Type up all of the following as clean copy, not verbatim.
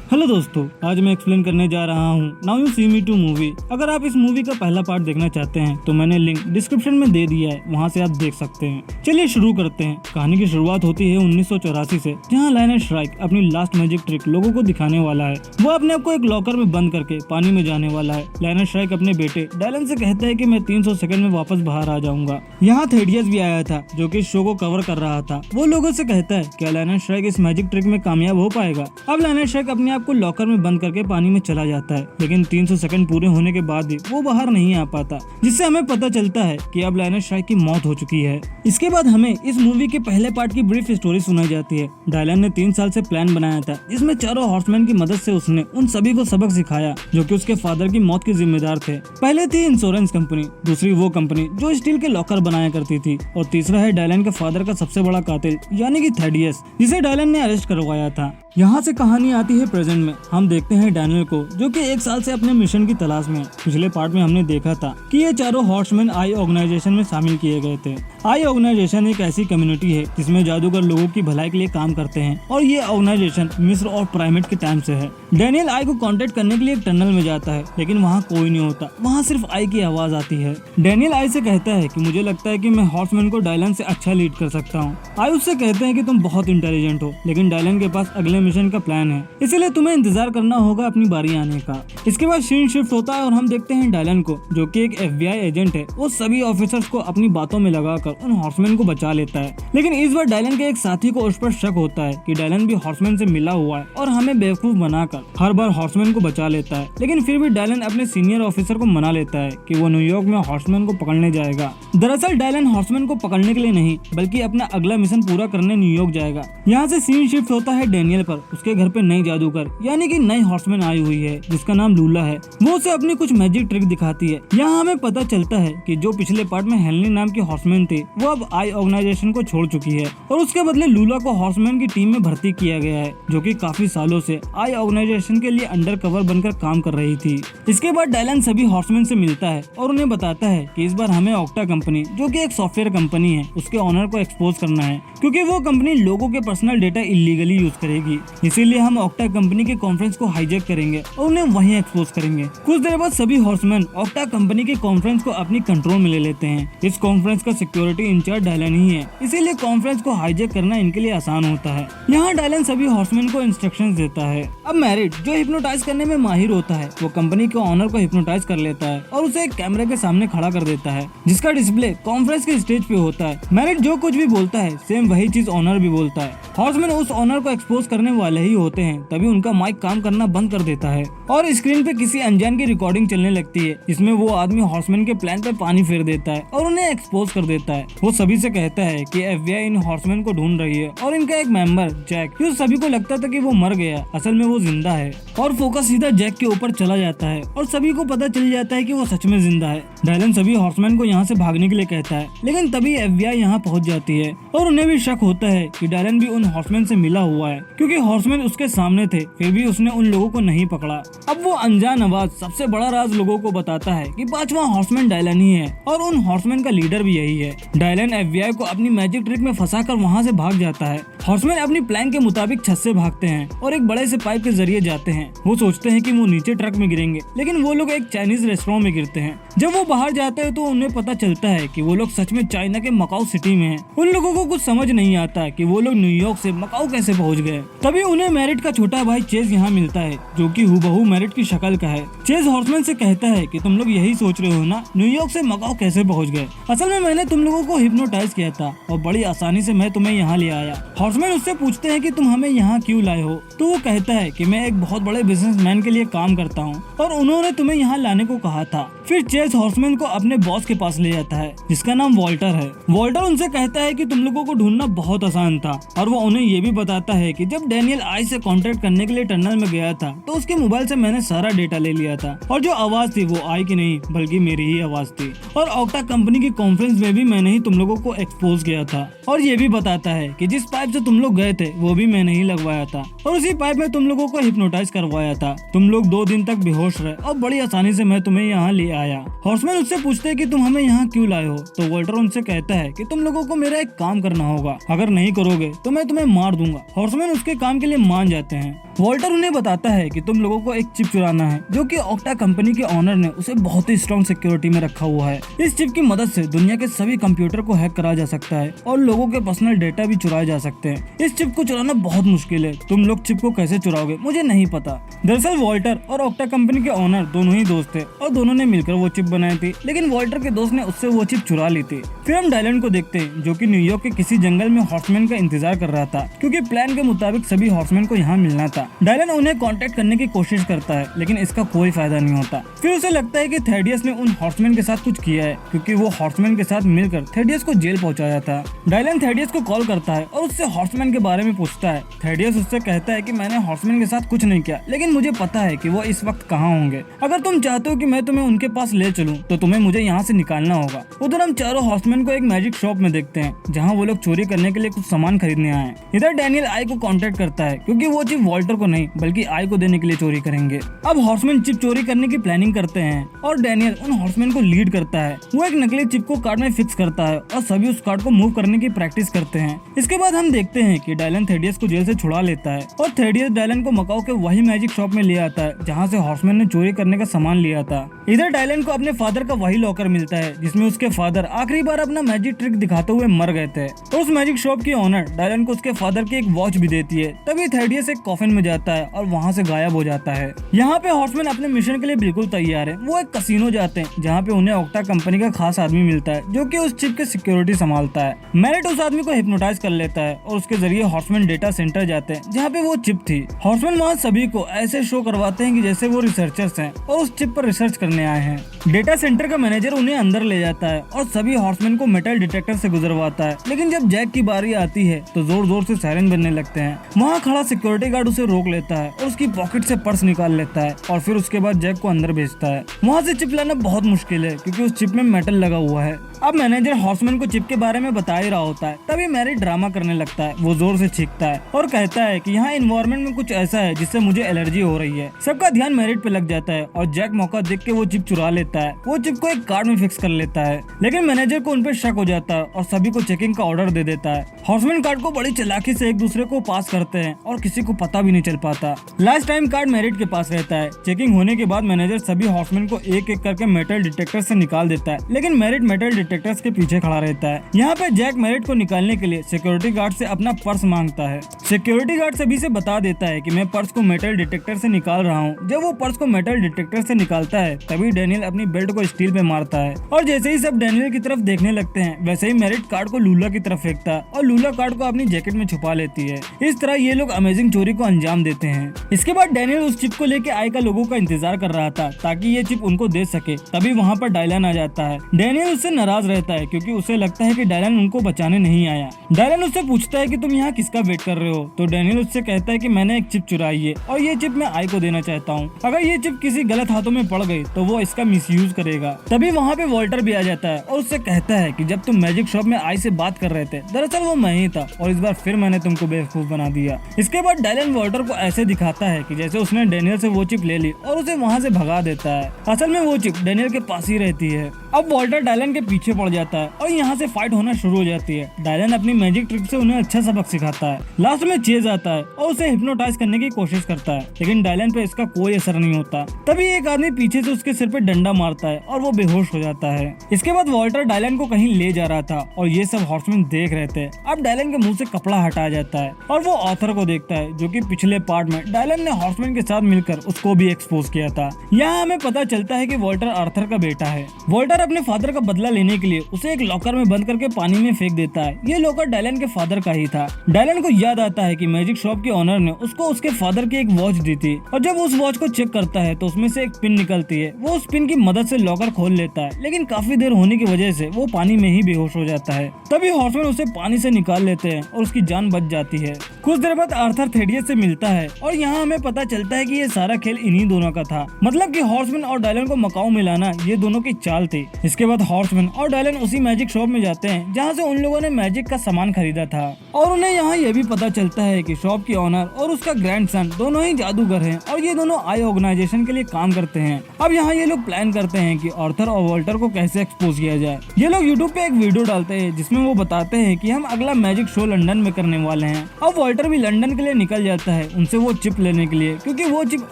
Hello दोस्तों, आज मैं एक्सप्लेन करने जा रहा हूँ now you see me two movie. अगर आप इस मूवी का पहला पार्ट देखना चाहते हैं तो मैंने लिंक डिस्क्रिप्शन में दे दिया है, वहाँ से आप देख सकते हैं। चलिए शुरू करते हैं। कहानी की शुरुआत होती है 1984 से, जहाँ लायनस श्राइक अपनी लास्ट मैजिक ट्रिक लोगों को दिखाने वाला है। वो अपने आप को एक लॉकर में बंद करके पानी में जाने वाला है। लायनस श्राइक अपने बेटे डायलन से कहता है कि मैं 300 सेकंड में वापस बाहर आ जाऊंगा। यहाँ थेडियस भी आया था जो कि इस शो को कवर कर रहा था। वो लोगों से कहता है क्या लायनस श्राइक इस मैजिक ट्रिक में कामयाब हो पाएगा। अब लायनस श्राइक अपने आप को लॉकर में बंद करके पानी में चला जाता है, लेकिन 300 सेकंड पूरे होने के बाद भी वो बाहर नहीं आ पाता, जिससे हमें पता चलता है कि अब लायनस श्राइक की मौत हो चुकी है। इसके बाद हमें इस मूवी के पहले पार्ट की ब्रीफ स्टोरी सुनाई जाती है। डायलन ने 3 साल से प्लान बनाया था, जिसमें चारों हॉर्समैन की मदद से उसने उन सभी को सबक सिखाया जो कि उसके फादर की मौत के जिम्मेदार थे। पहले थी इंश्योरेंस कंपनी, दूसरी वो कंपनी जो स्टील के लॉकर बनाया करती थी, और तीसरा है डायलन के फादर का सबसे बड़ा कातिल यानी कि थेडियस, जिसे डायलन ने अरेस्ट करवाया था। यहाँ से कहानी आती है प्रेजेंट में। हम देखते हैं डैनियल को जो कि 1 साल से अपने मिशन की तलाश में है। पिछले पार्ट में हमने देखा था कि ये चारों हॉर्समैन आई ऑर्गेनाइजेशन में शामिल किए गए थे। आई ऑर्गेनाइजेशन एक ऐसी कम्युनिटी है जिसमें जादूगर लोगों की भलाई के लिए काम करते हैं, और ये ऑर्गेनाइजेशन मिस्र और प्राइमेट के टाइम से है। डैनियल आई को कांटेक्ट करने के लिए एक टनल में जाता है, लेकिन वहाँ कोई नहीं होता। वहाँ सिर्फ आई की आवाज आती है। डैनियल आई से कहता है कि मुझे लगता है कि मैं हॉर्समैन को डायलन से अच्छा लीड कर सकता हूँ। आई उससे कहते हैं कि तुम बहुत इंटेलिजेंट हो, लेकिन डायलन के पास अगले मिशन का प्लान है, इसलिए तुम्हें इंतजार करना होगा अपनी बारी आने का। इसके बाद सीन शिफ्ट होता है और हम देखते हैं डायलन को जो कि एक FBI एजेंट है। वो सभी ऑफिसर्स को अपनी बातों में लगाकर उन हॉर्समैन को बचा लेता है, लेकिन इस बार डायलन के एक साथी को उस पर शक होता है कि डायलन भी हॉर्समैन से मिला हुआ है और हमें बेवकूफ बनाकर हर बार हॉर्समैन को बचा लेता है। लेकिन फिर भी डायलन अपने सीनियर ऑफिसर को मना लेता है कि वो न्यूयॉर्क में हॉर्समैन को पकड़ने जाएगा। दरअसल डायलन हॉर्समैन को पकड़ने के लिए नहीं, बल्कि अपना अगला मिशन पूरा करने न्यूयॉर्क जाएगा। यहाँ से सीन शिफ्ट होता है डैनियल पर। उसके घर पे नई जादूगर यानी कि नई हॉर्समैन आई हुई है जिसका नाम लूला है। वो उसे अपनी कुछ मैजिक ट्रिक दिखाती है। यहाँ हमें पता चलता है कि जो पिछले पार्ट में हेनली नाम की हॉर्समैन थी वो अब आई ऑर्गेनाइजेशन को छोड़ चुकी है, और उसके बदले लूला को हॉर्समैन की टीम में भर्ती किया गया है, जो कि काफी सालों से आई ऑर्गेनाइजेशन के लिए अंडर कवर बनकर काम कर रही थी। इसके बाद डायलन सभी हॉर्समैन से मिलता है और उन्हें बताता है कि इस बार हमें ऑक्टा कंपनी जो कि एक सॉफ्टवेयर कंपनी है उसके ऑनर को एक्सपोज करना है, क्योंकि वो कंपनी लोगों के पर्सनल डेटा इलीगली यूज करेगी। इसीलिए हम ऑक्टा कंपनी के कॉन्फ्रेंस को हाईजैक करेंगे और उन्हें वहीं एक्सपोज करेंगे। कुछ देर बाद सभी हॉर्समैन ऑक्टा कंपनी के कॉन्फ्रेंस को अपनी कंट्रोल में ले लेते हैं। इस कॉन्फ्रेंस का सिक्योरिटी इंचार्ज डायलन ही है, इसीलिए कॉन्फ्रेंस को हाईजैक करना इनके लिए आसान होता है। यहाँ डायलन सभी हॉर्समैन को इंस्ट्रक्शंस देता है। अब मैरिट जो हिप्नोटाइज करने में माहिर होता है, वो कंपनी के ऑनर को हिप्नोटाइज कर लेता है और उसे एक कैमरे के सामने खड़ा कर देता है, जिसका डिस्प्ले कॉन्फ्रेंस के स्टेज पे होता है। मैरिट जो कुछ भी बोलता है सेम वही चीज ऑनर भी बोलता है। हॉर्समैन उस ऑनर को एक्सपोज करने वाले ही होते हैं, तभी उनका माइक काम करना बंद कर देता है और स्क्रीन पे किसी अनजान की रिकॉर्डिंग चलने लगती है, जिसमें वो आदमी हॉर्समैन के प्लान पे पानी फेर देता है और उन्हें एक्सपोज कर देता है। वो सभी से कहता है कि FBI इन हॉर्समैन को ढूंढ रही है, और इनका एक मेंबर जैक, जो सभी को लगता था कि वो मर गया, असल में वो जिंदा है। और फोकस सीधा जैक के ऊपर चला जाता है और सभी को पता चल जाता है कि वो सच में जिंदा है। डायलन सभी हॉर्समैन को यहाँ से भागने के लिए कहता है, लेकिन तभी FBI यहाँ पहुँच जाती है और उन्हें भी शक होता है कि डायलन भी उन हॉर्समैन से मिला हुआ है, क्योंकि हॉर्समैन उसके सामने थे, फिर भी उसने उन लोगों को नहीं पकड़ा। अब वो अनजान आवाज सबसे बड़ा राज लोगों को बताता है कि 5वां हॉर्समैन डायलन ही है और उन हॉर्समैन का लीडर भी यही है। डायलन FBI को अपनी मैजिक ट्रिक में फंसाकर वहाँ से भाग जाता है। हॉर्समैन अपनी प्लान के मुताबिक छत से भागते हैं और एक बड़े से पाइप के जरिए जाते हैं। वो सोचते हैं कि वो नीचे ट्रक में गिरेंगे, लेकिन वो लोग एक चाइनीज रेस्टोरेंट में गिरते हैं। जब वो बाहर जाते हैं तो उन्हें पता चलता है कि वो लोग सच में चाइना के मकाऊ सिटी में हैं। उन लोगों को कुछ समझ नहीं आता कि वो लोग न्यूयॉर्क से मकाऊ कैसे पहुंच गए। तभी उन्हें मैरिट का छोटा भाई चेज यहाँ मिलता है, जो कि हूबहू मैरिट की शक्ल का है। चेज हॉर्समैन से कहता है कि तुम लोग यही सोच रहे हो ना, न्यूयॉर्क से मकाऊ कैसे पहुंच गए। असल में मैंने तुम लोगों को हिप्नोटाइज किया था और बड़ी आसानी से मैं तुम्हें यहाँ ले आया। हॉर्समैन उससे पूछते हैं कि तुम हमें यहाँ क्यों लाए हो, तो वो कहता है कि मैं एक बहुत बड़े बिजनेसमैन के लिए काम करता हूँ और उन्होंने तुम्हें यहाँ लाने को कहा था। फिर चेज हॉर्समैन को अपने बॉस के पास ले जाता है, जिसका नाम वॉल्टर है। वॉल्टर उनसे कहता है कि तुम लोगों को ढूंढना बहुत आसान था, और वो उन्हें ये भी बताता है कि जब डैनियल आई से कांटेक्ट करने के लिए टनल में गया था तो उसके मोबाइल से मैंने सारा डेटा ले लिया था, और जो आवाज थी वो आई की नहीं बल्कि मेरी ही आवाज थी, और ऑक्टा कंपनी की कॉन्फ्रेंस में भी मैंने मैंने ही तुम लोगों को एक्सपोज किया था। और ये भी बताता है कि जिस पाइप से तुम लोग गए थे वो भी मैंने ही लगवाया था और उसी पाइप में तुम लोगों को हिप्नोटाइज करवाया था। तुम लोग 2 दिन तक बेहोश रहे और बड़ी आसानी से मैं तुम्हें यहाँ ले आया। हॉर्समैन उससे पूछते हैं कि तुम हमें यहाँ क्यों लाए हो, तो वॉल्टर उनसे कहता है कि तुम लोगों को मेरा एक काम करना होगा, अगर नहीं करोगे तो मैं तुम्हें मार दूंगा। हॉर्समैन उसके काम के लिए मान जाते हैं। वॉल्टर उन्हें बताता है कि तुम लोगों को एक चिप चुराना है जो कि ऑक्टा कंपनी के ऑनर ने उसे बहुत ही स्ट्रॉन्ग सिक्योरिटी में रखा हुआ है। इस चिप की मदद से दुनिया के सभी कंप्यूटर को हैक करा जा सकता है और लोगों के पर्सनल डेटा भी चुराए जा सकते हैं। इस चिप को चुराना बहुत मुश्किल है। तुम लोग चिप को कैसे चुराओगे मुझे नहीं पता। दरअसल वॉल्टर और ऑक्टा कंपनी के ऑनर दोनों ही दोस्त थे और दोनों ने मिलकर वो चिप बनाई थी, लेकिन वॉल्टर के दोस्त ने उससे वो चिप चुरा ली थी। फिर हम डायलन को देखते हैं जो कि न्यूयॉर्क के किसी जंगल में हॉर्समैन का इंतजार कर रहा था, क्योंकि प्लान के मुताबिक सभी हॉर्समैन को यहाँ मिलना था। डायलन उन्हें कांटेक्ट करने की कोशिश करता है, लेकिन इसका कोई फायदा नहीं होता। फिर उसे लगता है कि थेडियस ने उन हॉर्समैन के साथ कुछ किया है, क्योंकि वो हॉर्समैन के साथ मिलकर थेडियस को जेल पहुंचाया था। डायलन थेडियस को कॉल करता है और उससे हॉर्समैन के बारे में पूछता है। थेडियस उससे कहता है कि मैंने हॉर्समैन के साथ कुछ नहीं किया, लेकिन मुझे पता है कि वो इस वक्त कहाँ होंगे। अगर तुम चाहते हो कि मैं तुम्हें उनके पास ले चलूं, तो तुम्हें मुझे यहाँ से निकालना होगा। उधर हम चारों हॉर्समैन को एक मैजिक शॉप में देखते हैं, जहाँ वो लोग चोरी करने के लिए कुछ सामान खरीदने आए हैं। इधर डैनियल आई को कांटेक्ट करता है, क्योंकि वो चिप वॉल्टर को नहीं बल्कि आई को देने के लिए चोरी करेंगे। अब हॉर्समैन चिप चोरी करने की प्लानिंग करते हैं और डैनियल उन हॉर्समैन को लीड करता है। वो एक नकली चिप को कार्ड में फिक्स करता है और सभी उस कार्ड को मूव करने की प्रैक्टिस करते हैं। इसके बाद हम देखते हैं कि डायलन थेडियस को जेल से छुड़ा लेता है और थेडियस डायलन को मकाओ के वही मैजिक शॉप में ले आता है जहाँ से हॉर्समैन ने चोरी करने का सामान लिया था। इधर डायलन को अपने फादर का वही लॉकर मिलता है जिसमें उसके फादर आखिरी बार अपना मैजिक ट्रिक दिखाते हुए मर गए थे। तो उस मैजिक शॉप की ओनर डायलन को उसके फादर की एक वॉच भी देती है। तभी थेडियस एक कॉफिन में जाता है और वहाँ से गायब हो जाता है। यहाँ पे हॉर्समैन अपने मिशन के लिए बिल्कुल तैयार है। वो एक कसिनो जाते हैं जहाँ पे उन्हें ऑक्टा कंपनी का खास आदमी मिलता है जो कि उस चिप के सिक्योरिटी संभालता है। मैरिट उस आदमी को हिप्नोटाइज कर लेता है और उसके जरिए हॉर्समैन डेटा सेंटर जाते हैं जहाँ पे वो चिप थी। हॉर्समैन वहाँ सभी को ऐसे शो करवाते हैं कि जैसे वो रिसर्चर्स हैं और उस चिप पर रिसर्च करने आए हैं। डेटा सेंटर का मैनेजर उन्हें अंदर ले जाता है और सभी हॉर्समैन को मेटल डिटेक्टर से गुजरवाता है, लेकिन जब जैक की बारी आती है तो जोर जोर से सायरन बजने लगते हैं। वहाँ खड़ा सिक्योरिटी गार्ड उसे रोक लेता है और उसकी पॉकेट से पर्स निकाल लेता है और फिर उसके बाद जैक को अंदर भेजता है। वहाँ से चिप लाना बहुत मुश्किल है क्योंकि उस चिप में मेटल लगा हुआ है। अब मैनेजर हॉर्समैन को चिप के बारे में बता ही रहा होता है, तभी मैरिट ड्रामा करने लगता है। वो जोर से चीखता है और कहता है कि यहाँ एनवायरनमेंट में कुछ ऐसा है जिससे मुझे एलर्जी हो रही है। सबका ध्यान मैरिट पे लग जाता है और जैक मौका देख के वो चिप चुरा लेता है। वो चिप को एक कार्ड में फिक्स कर लेता है, लेकिन मैनेजर को उन पे शक हो जाता है और सभी को चेकिंग का ऑर्डर दे देता है। हॉर्समैन कार्ड को बड़ी चालाकी से एक दूसरे को पास करते हैं और किसी को पता भी नहीं चल पाता। लास्ट टाइम कार्ड मैरिट के पास रहता है। चेकिंग होने के बाद मैनेजर सभी हॉर्समैन को एक एक करके मेटल डिटेक्टर से निकाल देता है, लेकिन मैरिट मेटल डिटेक्टर्स के पीछे खड़ा रहता है। यहाँ पे जैक मैरिट को निकालने के लिए सिक्योरिटी गार्ड से अपना पर्स मांगता है। सिक्योरिटी गार्ड सभी से बता देता है कि मैं पर्स को मेटल डिटेक्टर से निकाल रहा हूँ। जब वो पर्स को मेटल डिटेक्टर से निकालता है तभी डैनियल अपनी बेल्ट को स्टील पे मारता है और जैसे ही सब डैनियल की तरफ देखने लगते हैं वैसे ही मैरिट कार्ड को लूला की तरफ फेंकता है और लूला कार्ड को अपनी जैकेट में छुपा लेती है। इस तरह ये लोग अमेजिंग चोरी को अंजाम देते हैं। इसके बाद डैनियल उस चिप को लेके आई का लोगों का इंतजार कर रहा था ताकि ये चिप उनको दे सके। तभी वहाँ पर डायलन आ जाता है। डैनियल उससे नाराज रहता है क्योंकि उसे लगता है कि डायलन उनको बचाने नहीं आया। डायलन उससे पूछता है कि तुम यहाँ किसका वेट कर रहे हो, तो डैनियल उससे कहता है कि मैंने एक चिप चुराई है और ये चिप मैं आई को देना चाहता हूँ। अगर ये चिप किसी गलत हाथों में पड़ गई तो वो इसका मिसयूज करेगा। तभी वहाँ पे वॉल्टर भी आ जाता है और उससे कहता है कि जब तुम मैजिक शॉप में आई से बात कर रहे थे दरअसल वो मैं ही था और इस बार फिर मैंने तुमको बेवकूफ बना दिया। इसके बाद डायलन वॉल्टर को ऐसे दिखाता है कि जैसे उसने डैनियल से वो चिप ले ली और उसे वहाँ से भगा देता है। असल में वो चिप डैनियल के पास ही रहती है। अब वॉल्टर डायलन के पीछे पड़ जाता है और यहाँ से फाइट होना शुरू हो जाती है। डायलन अपनी मैजिक ट्रिक से उन्हें अच्छा सबक सिखाता है। लास्ट में चेज आता है और उसे हिप्नोटाइज करने की कोशिश करता है, लेकिन डायलन पे इसका कोई असर नहीं होता। तभी एक आदमी पीछे से उसके सिर पे डंडा मारता है और वो बेहोश हो जाता है। इसके बाद वॉल्टर डायलन को कहीं ले जा रहा था और ये सब हॉर्समैन देख रहे थे। अब डायलन के मुंह से कपड़ा हटाया जाता है और वो ऑथर को देखता है जो कि पिछले पार्ट में डायलन ने हॉर्समैन के साथ मिलकर उसको भी एक्सपोज किया था। यहाँ हमें पता चलता है कि वॉल्टर आर्थर का बेटा है। वॉल्टर अपने फादर का बदला लेने के लिए उसे एक लॉकर में बंद करके पानी में फेंक देता है। ये लॉकर डायलन के फादर का ही था। डायलन को याद आता है कि मैजिक शॉप के ओनर ने उसको उसके फादर की एक वॉच दी थी और जब उस वॉच को चेक करता है तो उसमें से एक पिन निकलती है। वो उस पिन की मदद से लॉकर खोल लेता है, लेकिन काफी देर होने की वजह से वो पानी में ही बेहोश हो जाता है। तभी हॉर्समैन उसे पानी से निकाल लेते हैं और उसकी जान बच जाती है। कुछ देर बाद आर्थर थेडियस से मिलता है और यहाँ हमें पता चलता है कि ये सारा खेल इन्हीं दोनों का था। मतलब कि हॉर्समैन और डायलन को मकाऊ में लाना ये दोनों की चाल थी। इसके बाद हॉर्समैन और डायलन उसी मैजिक शॉप में जाते हैं जहाँ से उन लोगों ने मैजिक का सामान खरीदा था और उन्हें यहाँ ये भी पता चलता है कि शॉप की ओनर और उसका ग्रैंडसन दोनों ही जादूगर हैं और ये दोनों आई ऑर्गेनाइजेशन के लिए काम करते हैं। अब यहाँ ये लोग प्लान करते हैं कि आर्थर और वॉल्टर को कैसे एक्सपोज किया जाए। ये लोग यूट्यूब पे एक वीडियो डालते हैं जिसमें वो बताते हैं कि हम अगला मैजिक शो लंदन में करने वाले हैं। अब वॉल्टर भी लंदन के लिए निकल जाता है उनसे वो चिप लेने के लिए, क्योंकि वो चिप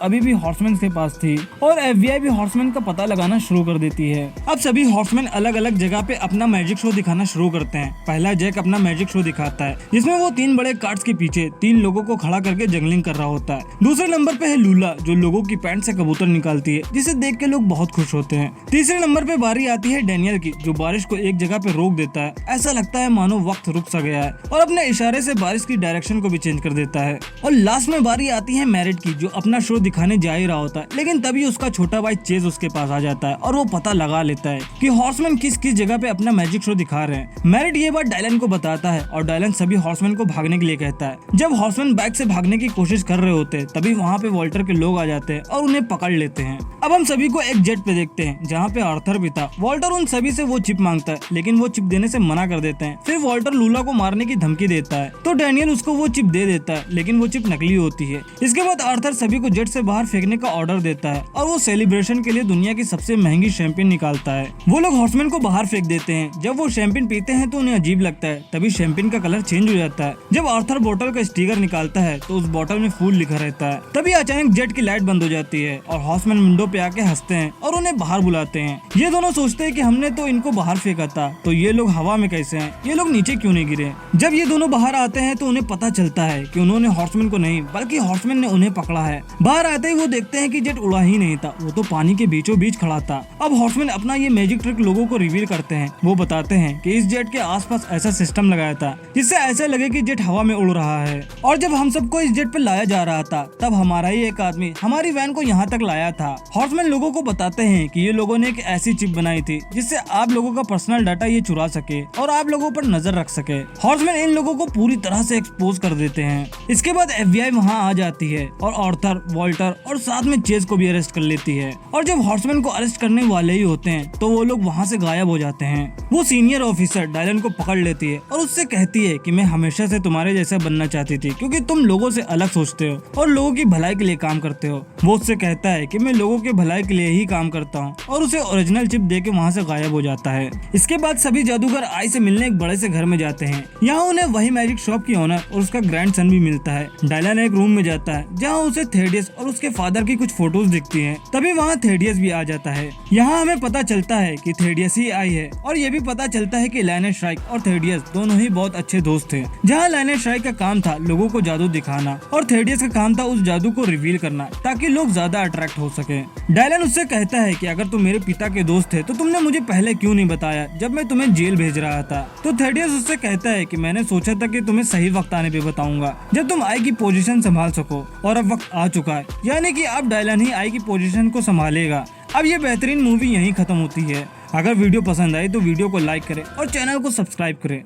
अभी भी हॉर्समैन के पास थी और FBI भी हॉर्समैन का पता लगाना शुरू कर देती है। अब सभी हॉर्समैन अलग अलग जगह पे अपना मैजिक शो दिखाना शुरू करते हैं। पहला जैक अपना मैजिक शो दिखाता है जिसमें वो 3 बड़े कार्ड्स के पीछे 3 लोगों को खड़ा करके जंगलिंग कर रहा होता है। दूसरे नंबर पे है लूला जो लोगों की पैंट से कबूतर निकालती है जिसे देख के लोग बहुत खुश होते हैं। तीसरे नंबर पे बारी आती है डैनियल की जो बारिश को एक जगह पे रोक देता है। ऐसा लगता है मानो वक्त रुक सा गया है और अपने इशारे से बारिश की डायरेक्शन को भी चेंज कर देता है। और लास्ट में बारी आती है मैरिट की जो अपना शो दिखाने जा ही रहा होता है, लेकिन तभी उसका छोटा भाई चेज उसके पास आ जाता है और वो पता लगा लेता है कि हॉर्समैन किस किस जगह पे अपना मैजिक शो दिखा रहे हैं। मैरिट ये बात डायलन को बताता है और डायलन सभी हॉर्समैन को भागने के लिए कहता है। जब हॉर्समैन बैग से भागने की कोशिश कर रहे होते हैं तभी वहाँ पे वॉल्टर के लोग आ जाते हैं और उन्हें पकड़ लेते हैं। अब हम सभी को एक जेट पे देखते हैं जहाँ पे आर्थर भी था। वॉल्टर उन सभी से वो चिप मांगता है लेकिन वो चिप देने से मना कर देते हैं। फिर वॉल्टर लूला को मारने की धमकी देता है तो डैनियल उसको वो चिप दे देता है, लेकिन वो चिप नकली होती है। इसके बाद आर्थर सभी को जेट से बाहर फेंकने का ऑर्डर देता है और वो सेलिब्रेशन के लिए दुनिया की सबसे महंगी शैंपेन निकालता है। वो लोग हॉर्समैन को बाहर फेंक देते हैं। जब वो शैंपेन पीते हैं तो उन्हें अजीब लगता है, तभी शैंपेन का कलर चेंज हो जाता है। जब आर्थर बोतल का स्टिकर निकालता है तो उस बोतल में फूल लिखा रहता है। तभी अचानक जेट की लाइट बंद हो जाती है और हॉर्समैन विंडो पे आके हंसते हैं और उन्हें बाहर बुलाते हैं। ये दोनों सोचते हैं कि हमने तो इनको बाहर फेंका था, तो ये लोग हवा में कैसे हैं, ये लोग नीचे क्यों नहीं गिरे। जब ये दोनों बाहर आते हैं तो उन्हें पता चलता है कि उन्होंने हॉर्समैन को नहीं बल्कि हॉर्समैन ने उन्हें पकड़ा है। बाहर आते ही वो देखते हैं कि जेट उड़ा ही नहीं था, वो तो पानी के बीचों बीच खड़ा था। अब हॉर्समैन अपना ये मैजिक ट्रिक लोगों को रिवील करते हैं। वो बताते हैं कि इस जेट के आसपास ऐसा सिस्टम लगाया था जिससे ऐसा लगे कि जेट हवा में उड़ रहा है। और जब हम सबको इस जेट पे लाया जा रहा था तब हमारा ही एक आदमी हमारी वैन को यहाँ तक लाया था। हॉर्समैन लोगों को बताते हैं कि ये लोगों ने एक ऐसी चिप बनाई थी जिससे आप लोगों का पर्सनल डाटा ये चुरा सके और आप लोगों पर नजर रख सके। हॉर्समैन इन लोगों को पूरी तरह से एक्सपोज कर देते हैं। इसके बाद FBI वहाँ आ जाती है और आर्थर, वॉल्टर और साथ में चेज को भी अरेस्ट कर लेती है। और जब हॉर्समैन को अरेस्ट करने वाले ही होते हैं तो वो लोग वहाँ से गायब हो जाते हैं। वो सीनियर ऑफिसर डायलन को पकड़ लेती है और उससे कहती है कि मैं हमेशा से तुम्हारे जैसा बनना चाहती थी क्योंकि तुम लोगों से अलग सोचते हो और लोगों की भलाई के लिए काम करते हो। वो उससे कहता है कि मैं लोगों के भलाई के लिए ही काम करता हूँ और उसे ओरिजिनल चिप देके वहाँ से गायब हो जाता है। इसके बाद सभी जादूगर आई से मिलने एक बड़े से घर में जाते हैं। यहाँ उन्हें वही मैजिक शॉप की ओनर और उसका ग्रैंडसन भी मिलता है। डायलन एक रूम में जाता है जहाँ उसे थेडियस और उसके फादर की कुछ फोटोज दिखती हैं। तभी वहाँ थेडियस भी आ जाता है। यहाँ हमें पता चलता है कि थेडियस ही आई है और ये भी पता चलता है कि लाइनस श्राइक और थेडियस दोनों ही बहुत अच्छे दोस्त थे। जहाँ लाइनस श्राइक का काम था लोगों को जादू दिखाना और थेडियस का काम था उस जादू को रिवील करना ताकि लोग ज्यादा अट्रैक्ट हो सके। डायलन उससे कहता है कि अगर तुम मेरे पिता के दोस्त थे तो तुमने मुझे पहले क्यों नहीं बताया जब मैं तुम्हें जेल भेज रहा था। तो थेडियस उससे कहता है कि मैंने सोचा था कि तुम्हें सही वक्त आने पे बताऊंगा जब तुम आई की पोजीशन संभाल सको और अब वक्त आ चुका है, यानी कि अब डायलन ही आई की पोजीशन को संभालेगा। अब ये बेहतरीन मूवी यहीं खत्म होती है। अगर वीडियो पसंद आई तो वीडियो को लाइक करें और चैनल को सब्सक्राइब करें।